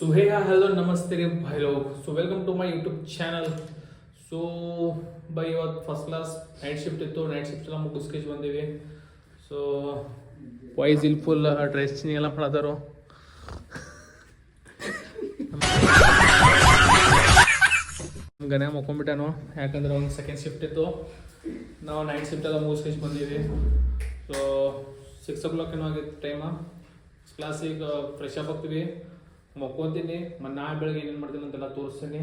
सो हे hello नमस्ते रे भाई लोग so welcome to my YouTube channel so ಬೈ ಇವತ್ತು ಫಸ್ಟ್ ಕ್ಲಾಸ್ ನೈಟ್ ಶಿಫ್ಟ್ ಇತ್ತು ನೈಟ್ ಶಿಫ್ಟ್ ಎಲ್ಲ ಮುಗಿಸ್ಕೇಶ್ ಬಂದೀವಿ ಸೊ ವಾಯ್ಸ್ ಇಲ್ ಫುಲ್ ಡ್ರೆಸ್ ಎಲ್ಲ ಮಾಡಾದರು ಗನೆ ಮಕ್ಕೊಂಡ್ಬಿಟ್ಟಾನು ಯಾಕಂದ್ರೆ ಒಂದು ಸೆಕೆಂಡ್ ಶಿಫ್ಟ್ ಇತ್ತು ನಾವು ನೈಟ್ ಶಿಫ್ಟ್ ಎಲ್ಲ ಮುಗಿಸ್ಕೇಶ್ ಬಂದೀವಿ ಸೊ 6 o'clock ಏನೋ ಆಗಿತ್ತು ಟೈಮ ಕ್ಲಾಸಿಗೆ ಫ್ರೆಶ್ ಅಪ್ ಆಗ್ತೀವಿ ಮಕ್ಕೊಂತೀನಿ ಮತ್ತು ನಾಳೆ ಬೆಳಗ್ಗೆ ಏನೇನು ಮಾಡ್ತೀನಿ ಅಂತೆಲ್ಲ ತೋರಿಸ್ತೀನಿ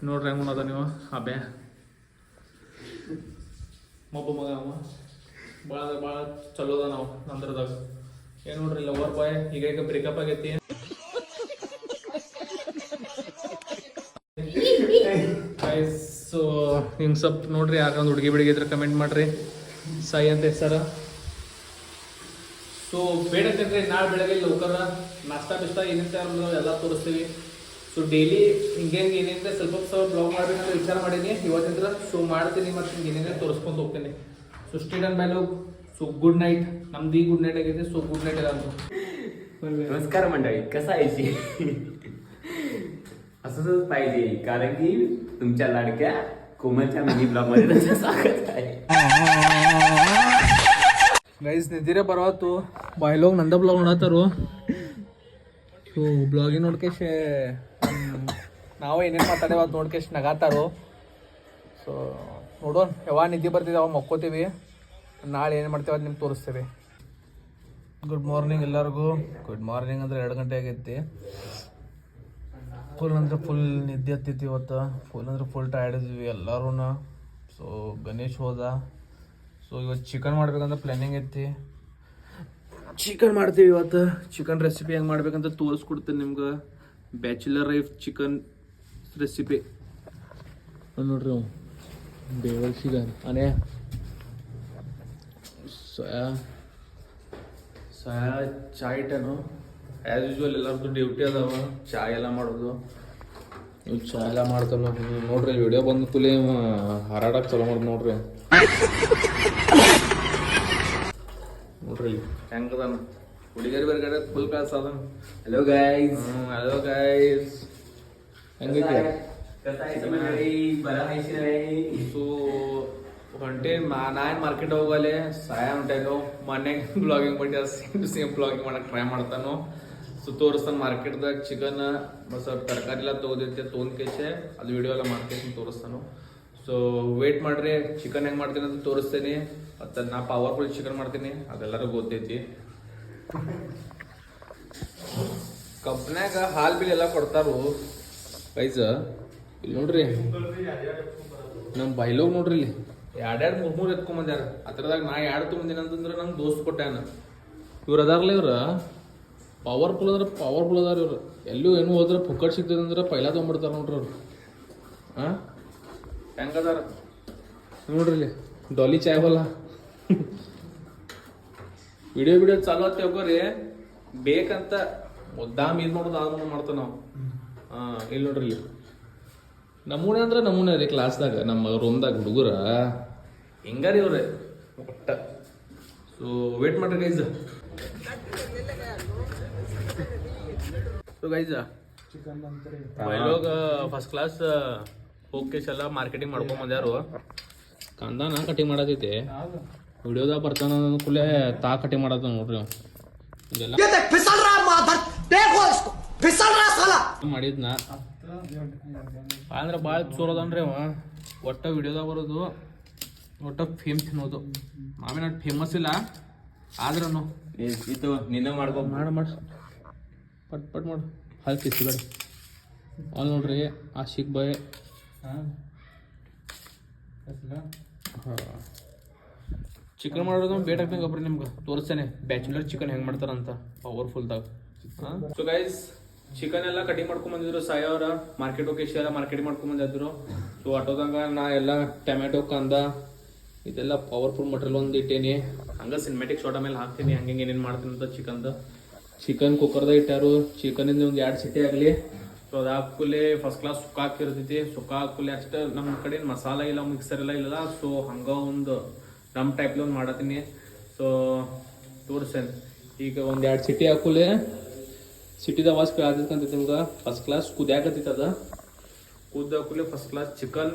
ನೋಡ್ರಿ ಹೆಂಗೆ ಅದ ನೀವು ಅಬ್ಬೆ ಮೊಬ್ಬ ಮಗ ಅವ ಭಾಳ ಚಲೋ ಅದ ನಾವು ನಂದ್ರದಾಗ ಏನು ನೋಡ್ರಿ ಲವರ್ ಬಾಯ್ ಈಗ ಬ್ರೇಕಪ್ ಆಗೈತಿ ಸೊ ಹಿಂಗೆ ಸ್ವಲ್ಪ ನೋಡ್ರಿ ಯಾಕಂದ್ರೆ ಹುಡುಗಿ ಬಿಡುಗಿ ಇದ್ರೆ ಕಮೆಂಟ್ ಮಾಡ್ರಿ ಸಾಯಿ ಅಂತ ಹೆಸರ ಸೊ ಬೇಡಕ್ಕಂದ್ರೆ ನಾಳೆ ಬೆಳಗ್ಗೆ ಲೌಕರ ನಾಷ್ಟಾ ಬಿಸ್ತಾ ಏನೇನು ತಯಾರು ಎಲ್ಲ ತೋರಿಸ್ತೀವಿ ಸೊ ಡೈಲಿ ಹಿಂಗೆ ಏನೇನಿದೆ ಸ್ವಲ್ಪ ಸ್ವಲ್ಪ ಬ್ಲಾಗ್ ಮಾಡ್ಬೇಕಂತ ವಿಚಾರ ಮಾಡೀನಿ ಇವತ್ತಿಂದ ಸೊ ಮಾಡ್ತೀನಿ ಮತ್ತು ಹಿಂಗೆ ಏನೇನೇ ತೋರಿಸ್ಕೊಂಡು ಹೋಗ್ತೀನಿ ಸೊ ಸ್ಟೇಡನ್ ಬೈ ಲೋಗ್ ಸೊ गुड नाईट नमदी गुड नाईट आगे सो गुड नाईट नमस्कार मंडळी कसा आहे असंच पाहिजे कारण की तुमच्या लाडक्या कोमलच्या मिनी ब्लॉग मध्ये तुमचं स्वागत आहे ಗೈಸ್ ನಿದ್ದಿರೇ ಬರವತ್ತು ಬಾಯ್ಲೋಗ್ ನಂದ ಬ್ಲಾಗ್ ನೋಡತ್ತಾರು ಸೊ ಬ್ಲಾಗಿನ ನೋಡ್ಕೇಶ್ ನಾವು ಏನೇನು ಮಾತಾಡೇವ ನೋಡ್ಕೇಶ್ ನಗಾತಾರು ಸೊ ನೋಡೋಣ ಯಾವಾಗ ನಿದ್ದೆ ಬರ್ತಿದ್ದೆ ಅವಾಗ ಮಕ್ಕೋತೀವಿ ನಾಳೆ ಏನು ಮಾಡ್ತೇವೆ ಅದು ನಿಮ್ಗೆ ತೋರಿಸ್ತೇವೆ ಗುಡ್ ಮಾರ್ನಿಂಗ್ ಎಲ್ಲರಿಗೂ ಗುಡ್ ಮಾರ್ನಿಂಗ್ ಅಂದರೆ 2 ಗಂಟೆ ಆಗೈತಿ ಫುಲ್ ಅಂದರೆ ಫುಲ್ ನಿದ್ದೆ ಹತ್ತಿತ್ತು ಇವತ್ತು ಫುಲ್ ಅಂದರೆ ಫುಲ್ ಟಯರ್ಡ್ ಇದ್ವಿ ಎಲ್ಲರೂ ಸೊ ಗಣೇಶ್ ಹೋದ ಸೊ ಇವತ್ತು ಚಿಕನ್ ಮಾಡ್ಬೇಕಂತ ಪ್ಲ್ಯಾನಿಂಗ್ ಐತಿ ಚಿಕನ್ ಮಾಡ್ತೀವಿ ಇವತ್ತು ಚಿಕನ್ ರೆಸಿಪಿ ಹೆಂಗೆ ಮಾಡ್ಬೇಕಂತ ತೋರಿಸ್ಕೊಡ್ತೀನಿ ನಿಮ್ಗೆ ಬ್ಯಾಚುಲರ್ ಲೈಫ್ ಚಿಕನ್ ರೆಸಿಪಿ ನೋಡ್ರಿ ಅವು ಬೇವರ್ಸಿಗ ಅನೇ ಸೋಯಾ ಚಾಯ್ ಇಟ್ಟೇನು ಆ್ಯಸ್ ಯೂಶ್ವಲ್ ಎಲ್ಲರದ್ದು ಡ್ಯೂಟಿ ಅದಾವ ಚಾಯ್ ಎಲ್ಲ ಮಾಡೋದು ಇವು ಚಾಯ್ ಎಲ್ಲ ಮಾಡ್ತಾನೆ ನೋಡ್ರಿ ವಿಡಿಯೋ ಬಂದು ಕೂಲಿ ಹಾರಾಡಕ್ಕೆ ಚಲೋ ಮಾಡಿ ನೋಡ್ರಿ ನೋಡ್ರಿ ಹೆಂಗದ ಹುಡುಗರಿ ಬೇರೆ ಫುಲ್ ಕ್ಲಾಸ್ ಅದ हॅलो गाईज ಹಲೋ ಗೈಸ್ ಹೆಂಗೈತಿ बरा आहे ಸೊ ಹೊಂಟೆ ನಾನು ಮಾರ್ಕೆಟ್ ಹೋಗಲೆ ಸಹಾಯ ಹೊಂಟೇನು ಮೊನ್ನೆ ಬ್ಲಾಗಿಂಗ್ ಮಾಡಿ ಸೇಮ್ ಬ್ಲಾಗಿಂಗ್ ಮಾಡಕ್ಕೆ ಟ್ರೈ ಮಾಡ್ತಾನು ಸೊ ತೋರಿಸ್ತಾನೆ ಮಾರ್ಕೆಟ್ದಾಗ ಚಿಕನ್ ಸ್ವಲ್ಪ ತರಕಾರಿ ಎಲ್ಲ ತೊಗೊಂಡ್ಕೇಶೆ ಅದು ವಿಡಿಯೋ ಎಲ್ಲ ಮಾಡ್ಕೇಶ್ ತೋರಿಸ್ತಾನು ಸೊ ವೇಟ್ ಮಾಡ್ರಿ ಚಿಕನ್ ಹೆಂಗೆ ಮಾಡ್ತೀನಿ ಅಂತ ತೋರಿಸ್ತೀನಿ ಮತ್ತು ನಾ ಪವರ್ಫುಲ್ ಚಿಕನ್ ಮಾಡ್ತೀನಿ ಅದೆಲ್ಲರಿಗೂ ಗೊತ್ತೈತಿ ಕಂಪ್ನ್ಯಾಗ ಹಾಲು ಬಿಲ್ ಎಲ್ಲ ಕೊಡ್ತಾರು ಗೈಸ್ ಇಲ್ಲಿ ನೋಡ್ರಿ ನಮ್ಮ ಬೈಲೋಗ್ ನೋಡ್ರಿ ಇಲ್ಲಿ 2-3 ಎತ್ಕೊಂಬಂದ್ಯಾರ ಅದ್ರದಾಗ ನಾ 2 ತೊಗೊಂಡಿನಿ ಅಂತಂದ್ರೆ ನಂಗೆ ದೋಸ್ತ್ ಕೊಟ್ಟಾನ ಇವ್ರು ಅದಾರಲ್ಲ ಇವ್ರು ಪವರ್ಫುಲ್ ಅದಾರ ಇವ್ರು ಎಲ್ಲೂ ಏನು ಹೋದ್ರೆ ಪುಕ್ಕಟ್ ಸಿಗ್ತದೆ ಅಂದ್ರೆ ಪೈಲ ತೊಗೊಂಡ್ಬಿಡ್ತಾರ ನೋಡ್ರಿ ಅವ್ರು ಹಾಂ ಹೆಂಗದಾರ ನೋಡ್ರಿ ಇಲ್ಲಿ ಡಾಲಿ ಚಾಯ್ ಹೊಲ ವಿಡಿಯೋ ಚಾಲು ಆತ ಹೋಗೋರಿ ಬೇಕಂತ ಮುದ್ದಾಮ್ ಇದು ಮಾಡೋದು ಅದು ಮಾಡ್ತಾವ ನಾವು ಹಾಂ ಇಲ್ಲಿ ನೋಡ್ರಿ ಇಲ್ಲಿ ನಮೂನೆ ಅಂದ್ರೆ ನಮೂನೆ ರೀ ಕ್ಲಾಸ್ದಾಗ ನಮ್ಮ ರೂಮ್ದಾಗ ಹುಡುಗರ ಹಿಂಗಾರಿ ಇವ್ರೆ ಒಟ್ಟ ಸೊ ವೇಟ್ ಮಾಡ್ರಿ ಗೈಸ್ ಸೊ ಗೈಸ್ ಬೈಲೋಗ ಫಸ್ಟ್ ಕ್ಲಾಸ್ ಹೋಗ್ಕೇಶ್ ಎಲ್ಲ ಮಾರ್ಕೆಟಿಂಗ್ ಮಾಡ್ಕೊಂಡ್ ಬಂದ್ಯಾರು ಕಾಂದಾನ ಕಟಿಂಗ್ ಮಾಡತೈತಿ ವಿಡಿಯೋದಾಗ ಬರ್ತಾನ ಕೂಡಲೇ ತಾ ಕಟಿಂಗ್ ಮಾಡತ್ತ ನೋಡ್ರಿ ಇದೆಲ್ಲ ಮಾಡಿದ್ನ ಅಂದ್ರೆ ಭಾಳ ಚೋರದನ್ರಿ ಅವ ಒಟ್ಟ ವಿಡಿಯೋದಾಗ ಬರೋದು ಒಟ್ಟ ಫೇಮ್ ತಿನ್ನೋದು ಆಮೇಲೆ ಅಷ್ಟು ಫೇಮಸ್ ಇಲ್ಲ ಆದ್ರೂ ಇದು ನಿನ್ನ ಮಾಡ್ಕೊ ಮಾಡು ಪಟ್ ಮಾಡು ಹಲ್ಕಿ ಸಿಗಡಿ ಅಲ್ಲಿ ನೋಡ್ರಿ ಆಶಿಕ್ ಬಾಯ್ ಚಿಕನ್ ಮಾಡೋದು ಬೇಟ್ ಹಾಕ್ತಂಗೆ ಒಬ್ರಿ ನಿಮ್ಗೆ ತೋರಿಸ್ತೇನೆ ಬ್ಯಾಚುಲರ್ ಚಿಕನ್ ಹೆಂಗೆ ಮಾಡ್ತಾರಂತ ಪವರ್ಫುಲ್ದಾಗ ಸೊ ಗೈಸ್ ಚಿಕನ್ ಎಲ್ಲ ಕಟಿಂಗ್ ಮಾಡ್ಕೊಂಡ್ ಬಂದಿದ್ರು ಸಾಯಿ ಅವರ ಮಾರ್ಕೆಟ್ ಹೋಗಿ ಎಲ್ಲ ಮಾರ್ಕೆಟಿಂಗ್ ಮಾಡ್ಕೊಂಡ್ ಬಂದಿದ್ರು ಸೊ ಆಟೋದಂಗ ನಾ ಎಲ್ಲ ಟೊಮ್ಯಾಟೊ ಕಾಂದ ಇದೆಲ್ಲ ಪವರ್ಫುಲ್ ಮಟೀರಿಯಲ್ ಒಂದು ಇಟ್ಟೇನಿ ಹಂಗೆ ಸಿನಿಮ್ಯಾಟಿಕ್ ಶಾರ್ಟ್ ಮೇಲೆ ಹಾಕ್ತೀನಿ ಹಂಗೆ ಏನೇನು ಮಾಡ್ತೀನಿ ಅಂತ ಚಿಕನ್ ಕುಕ್ಕರ್ದಾಗ ಇಟ್ಟಾರು ಚಿಕನಿಂದ ಒಂದು 2 ಸಿಟಿ ಆಗಲಿ ಸೊ ಅದು ಹಾಕುಲೆ ಫಸ್ಟ್ ಕ್ಲಾಸ್ ಸುಕ್ಕ ಹಾಕಿರ್ತೈತಿ ಸುಕ್ಕ ಹಾಕುಲೆ ಅಷ್ಟೇ ನಮ್ಮ ಕಡೆ ಮಸಾಲ ಇಲ್ಲ ಮಿಕ್ಸರ್ ಎಲ್ಲ ಇಲ್ಲ ಸೊ ಹಂಗೆ ಒಂದು ನಮ್ಮ ಟೈಪ್ಲಿ ಒಂದು ಮಾಡತ್ತೀನಿ ಸೊ ತೋರಿಸ್ತೇನೆ ಈಗ ಒಂದು 2 ಸಿಟಿ ಹಾಕುಲೆ ಸಿಟಿದ ಆವಾಜ್ ಕೇಳತ್ತಂತ ನಿಮ್ಗೆ ಫಸ್ಟ್ ಕ್ಲಾಸ್ ಕುದ್ಯಾಕತ್ತಿತ್ತದ ಕುದ್ದ ಕೂಡಲೇ ಫಸ್ಟ್ ಕ್ಲಾಸ್ ಚಿಕನ್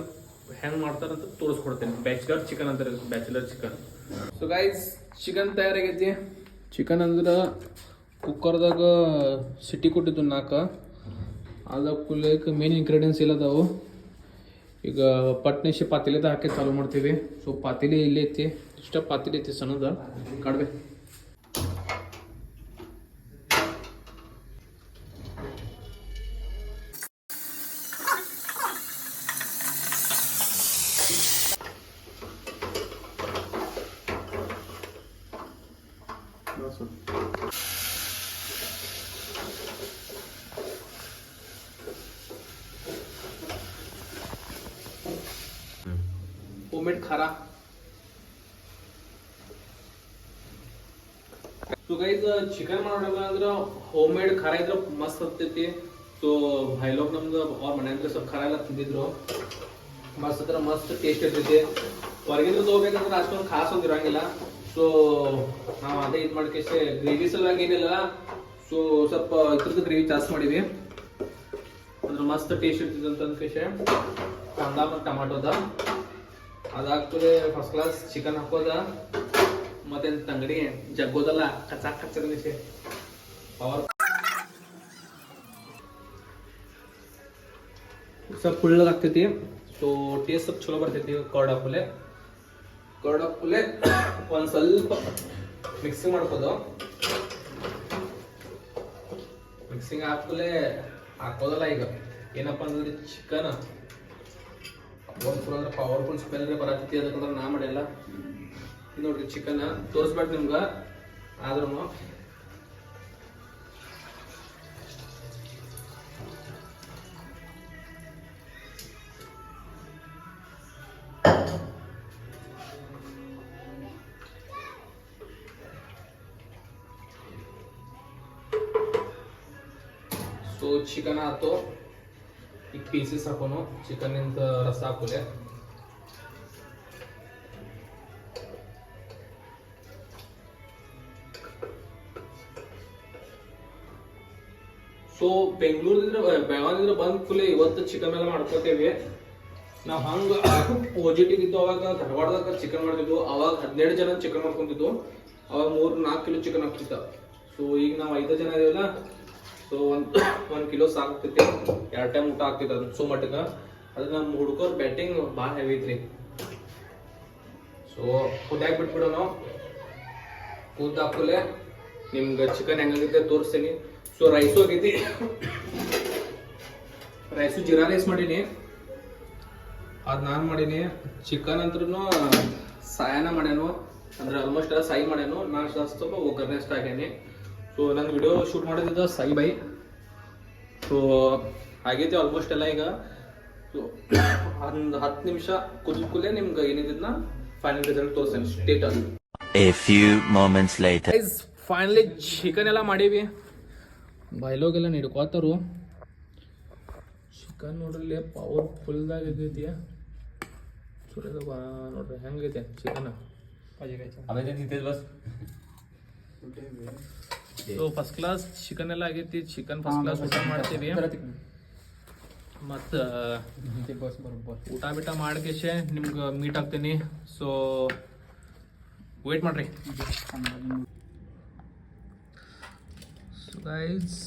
ಹೆಂಗೆ ಮಾಡ್ತಾರಂತ ತೋರಿಸ್ಕೊಡ್ತೇನೆ. ಬ್ಯಾಚುಲರ್ ಚಿಕನ್ ಅಂತಾರೆ, bachelor chicken. So guys chicken ತಯಾರಾಗೈತಿ. ಚಿಕನ್ ಅಂದ್ರೆ ಕುಕ್ಕರ್ದಾಗ ಸಿಟಿ ಕೊಟ್ಟಿದ್ದು 4 ಅದ ಕುಲಿಯಕ್ಕೆ ಮೇನ್ ಇಂಗ್ರೀಡಿಯೆಂಟ್ಸ್ ಇಲ್ಲದಾವು. ಈಗ ಪಟ್ನಿಶಿ ಪಾತಿಲಿದ ಹಾಕಿ ಚಾಲು ಮಾಡ್ತೀವಿ. ಸೊ ಪಾತಿಲಿ ಇಲ್ಲೇ ಐತಿ, ಇಷ್ಟ ಪಾತಿಲಿ ಐತಿ ಸಣ್ಣದ ಕಡಿಮೆ. ಹೋಮ್ಮೇಡ್ ಖಾರ. ಸೊ ಗೈಸ್ ಚಿಕನ್ ಮಾಡೋಣ ಅಂದ್ರೆ ಹೋಮ್ಮೇಡ್ ಖಾರ ಇದ್ರೆ ಮಸ್ತ್ ಆಗ್ತೈತಿ. ಸೊ ಹೈಲೋಗ್ ನಮ್ದು ಅವ್ರ ಮನೆ ಅಂದ್ರೆ ಸ್ವಲ್ಪ ಖಾರ ಎಲ್ಲ ತಿಂದಿದ್ರು, ಮಸ್ತ್ ಹತ್ರ ಮಸ್ತ್ ಟೇಸ್ಟ್ ಇರ್ತೈತಿ. ಹೊರಗಿಂದ ತಗೋಬೇಕಂದ್ರೆ ಅಷ್ಟೊಂದು ಖಾಸ್ ಒಂದು ಇರಂಗಿಲ್ಲ. ಸೊ ನಾವು ಅದೇ ಇದು ಮಾಡ್ಕೇಸಿ ಗ್ರೇವಿ ಸಲುವಾಗಿ ಏನಿಲ್ಲ, ಸೊ ಸ್ವಲ್ಪ ಇದ್ರದ್ದು ಗ್ರೇವಿ ಜಾಸ್ತಿ ಮಾಡಿವಿ ಅಂದ್ರೆ ಮಸ್ತ್ ಟೇಸ್ಟ್ ಇರ್ತೈತಿ ಅಂತ ಅಂದ್ಕೇಶೆ ಕಾಂದ ಮತ್ತು ಟಮಾಟೋದ ಅದಾಗ್ತದೆ. ಫಸ್ಟ್ ಕ್ಲಾಸ್ ಚಿಕನ್ ಹಾಕೋದ ಮತ್ತೆ ತಂಗಡಿ ಜಗ್ಗೋದಲ್ಲ ಕಚ್ಚಾಕ್ ಕಚ್ಚಿ ಪವರ್ ಸ್ವಲ್ಪ ಕುಳ್ಳಗ ಆಗ್ತೈತಿ. ಸೊ ಟೇಸ್ಟ್ ಸ್ವಲ್ಪ ಚಲೋ ಬರ್ತೈತಿ. ಕರ್ಡ್ ಹಾಕಲೆ ಒಂದು ಸ್ವಲ್ಪ ಮಿಕ್ಸಿಂಗ್ ಮಾಡ್ಕೋದು. ಮಿಕ್ಸಿಂಗ್ ಹಾಕೋದಲ್ಲ. ಈಗ ಏನಪ್ಪ ಅಂದ್ರೆ ಚಿಕನ್ ಪವರ್ಫುಲ್ ಅಂದ್ರೆ ಪವರ್ಫುಲ್ ಸ್ಮೆಲ್ ಬರತೈತಿ. ಅದಕ್ಕಂದ್ರೆ ನಾ ಮಾಡಿಲ್ಲ. ನೋಡ್ರಿ ಚಿಕನ್ ತೋರಿಸ್ಬೇಡ್ರಿ ನಿಮ್ಗೆ, ಆದ್ರೂ ಸೊ ಚಿಕನ್ ಆಯ್ತು. ಈಗ ಪೀಸಸ್ ಹಾಕೋನು ಚಿಕನ್ ಇಂದ ರಸ ಹಾಕೋಲೆ. ಸೊ ಬೆಂಗಳೂರಿಂದ ಬೆಳಗಾವಿಂದ ಬಂದ ಕೂಡಲೇ ಇವತ್ತು ಚಿಕನ್ ಎಲ್ಲ ಮಾಡ್ಕೋತೇವೆ ನಾವು. ಹಂಗ OJT ಇದ್ದು ಅವಾಗ ಧಾರವಾಡದಾಗ ಚಿಕನ್ ಮಾಡ್ತಿದ್ವು. ಅವಾಗ 12 ಜನ ಚಿಕನ್ ಮಾಡ್ಕೊಂತಿದ್ವು. ಅವಾಗ 3-4 ಕಿಲೋ ಚಿಕನ್ ಆಗ್ತಿತ್ತ. ಸೊ ಈಗ ನಾವು 5 ಜನ ಇದೀವಲ್ಲ, ಸೊ 1 ಕಿಲೋ ಸಾಕ್ತೈತಿ. 2 ಟೈಮ್ ಊಟ ಆಗ್ತೈತಿ ಅದನ್ನ. ಸೊ ಮಟ್ಟಗ ಅದ್ರ ನಮ್ಮ ಹುಡುಗರು ಬ್ಯಾಟಿಂಗ್ ಭಾಳ ಹೆವಿ ಐತ್ರಿ. ಸೊ ಕುದ್ಯಾಕ್ ಬಿಟ್ಬಿಡೋ ನಾವು. ಕೂದಾಕೂಲೆ ನಿಮ್ಗೆ ಚಿಕನ್ ಹೆಂಗಾಗೈತೆ ತೋರಿಸ್ತೀನಿ. ಸೊ ರೈಸು ಆಗೈತಿ. ರೈಸು ಜೀರಾ ರೈಸ್ ಮಾಡೀನಿ, ಅದು ನಾನು ಮಾಡೀನಿ. ಚಿಕನ್ ಅಂದ್ರೂ ಸಾಯನ ಮಾಡ್ಯಾನು, ಅಂದ್ರೆ ಆಲ್ಮೋಸ್ಟ್ ಎಲ್ಲ ಸಾಯಿ ಮಾಡ್ಯಾನು. ನಾನು ಸ್ವಲ್ಪ ಒಗ್ಗರಣೆ ಅಷ್ಟು ಹಾಕೇನಿ. ಸೊ ನನ್ನ ವಿಡಿಯೋ ಶೂಟ್ ಮಾಡೋದಿದ್ದ ಸಾಯಿ ಬೈ. ಸೊ ಆಗೈತಿ ಆಲ್ಮೋಸ್ಟ್ ಎಲ್ಲ. ಈಗ ಸೊ ಒಂದು 10 ನಿಮಿಷ ಕುದಿದ್ಕೂಲೆ ನಿಮ್ಗೆ ಏನಿದ್ದನ್ನ ಫೈನಲ್ ರಿಸಲ್ಟ್ ತೋರಿಸ್ತೇನೆ. Status A few moments later. Finally chicken ಎಲ್ಲ ಮಾಡೀವಿ. ಬೈಲೋಗೆಲ್ಲ ಹಿಡ್ಕೋತಾರು. ಚಿಕನ್ ನೋಡ್ರಿ ಪವರ್ಫುಲ್ದಾಗ ಆಗೈತಿ. ಸುರೇದ ನೋಡ್ರಿ ಹೆಂಗೈತೆ chicken. So first class chicken ಎಲ್ಲ ಆಗೈತಿ. ಚಿಕನ್ ಫಸ್ಟ್ ಕ್ಲಾಸ್ ಊಟ ಮಾಡ್ತೀವಿ. ಮತ್ತು ಊಟ ಬಿಟ್ಟ ಮಾಡ್ಕೇಶೆ ನಿಮ್ಗೆ ಮೀಟ್ ಆಗ್ತೀನಿ. ಸೊ ವೇಟ್ ಮಾಡ್ರಿ. So guys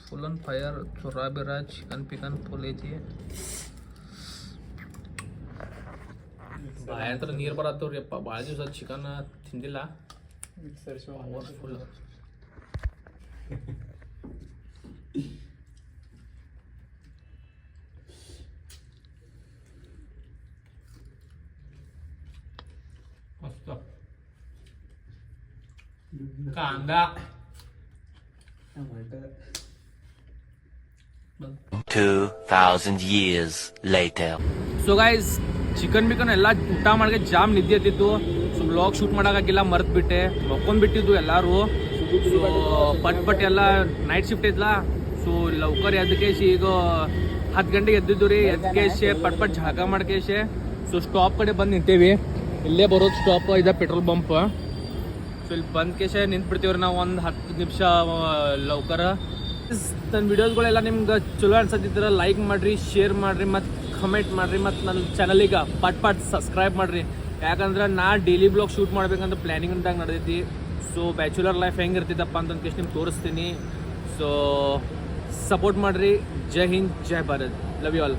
full on fire. ಚೊರಾ ಬಿರ ಚಿಕನ್ ಪಿಕನ್ ಫುಲ್ ಐತಿ. ಬಾಯ ಹತ್ರ ನೀರು ಬರತ್ತವ್ರಿ ಅಪ್ಪ. ಭಾಳ ದಿವಸ ಚಿಕನ್ ತಿಂದಿಲ್ಲ. ಫುಲ್ ಮಸ್ತ್ ಕಾಂದಾ 2000 years later. So guys chicken ಬಿಕನ್ ಎಲ್ಲ ಊಟ ಮಾಡಕ್ಕೆ ಜಾಮ್ ನಿದ್ದೆ ಎತ್ತಿತ್ತು. ಸೊ ಬ್ಲಾಗ್ ಶೂಟ್ ಮಾಡೋಕ್ಕಾಗಿಲ್ಲ, ಮರ್ತು ಬಿಟ್ಟೆ. ಮಕ್ಕೊಂಡ್ಬಿಟ್ಟಿದ್ದು ಎಲ್ಲರೂ. ಸೊ ಪಟ್ ಎಲ್ಲ ನೈಟ್ ಶಿಫ್ಟ್ ಇದ್ಲ. ಸೊ ಲೌಕರ್ ಎದ್ದಕೇಶಿ ಈಗ 10 ಗಂಟೆಗೆ ಎದ್ದಿದ್ದು ರೀ. ಎದ್ಕೇಶೆ ಪಟ್ ಜಾಗ ಮಾಡ್ಕೇಶೆ ಸೊ ಸ್ಟಾಪ್ ಕಡೆ ಬಂದು ನಿಂತೇವಿ. ಇಲ್ಲೇ ಬರೋದು ಸ್ಟಾಪ್ ಇದೆ, ಪೆಟ್ರೋಲ್ ಬಂಪ್. ಸೊ ಇಲ್ಲಿ ಬಂದ್ ಕೇಶೆ ನಿಂತ್ಬಿಡ್ತೀವ್ರಿ ನಾವು ಒಂದು 10 ನಿಮಿಷ ಲೌಕರ. ನನ್ನ ವಿಡಿಯೋಸ್ಗಳೆಲ್ಲ ನಿಮ್ಗೆ ಚಲೋ ಅನ್ಸತ್ತಿದ್ರೆ ಲೈಕ್ ಮಾಡಿರಿ, ಶೇರ್ ಮಾಡಿರಿ, ಮತ್ತು ಕಮೆಂಟ್ ಮಾಡಿರಿ, ಮತ್ತು ನನ್ನ ಚಾನಲಿಗೆ ಪಟ್ ಸಬ್ಸ್ಕ್ರೈಬ್ ಮಾಡಿರಿ. ಯಾಕಂದ್ರೆ ನಾ ಡೈಲಿ ಬ್ಲಾಗ್ ಶೂಟ್ ಮಾಡ್ಬೇಕಂತ ಪ್ಲ್ಯಾನಿಂಗ್ದಾಗ ನಡೆದೈತಿ. ಸೊ ಬ್ಯಾಚುಲರ್ ಲೈಫ್ ಹೆಂಗೆ ಇರ್ತಿದ್ದಪ್ಪ ಅಂತ ಕೇಸ್ ನಿಮ್ಗೆ ತೋರಿಸ್ತೀನಿ. ಸೊ ಸಪೋರ್ಟ್ ಮಾಡಿರಿ. ಜೈ ಹಿಂದ್, ಜೈ ಭಾರತ್, ಲವ್ ಯು ಆಲ್.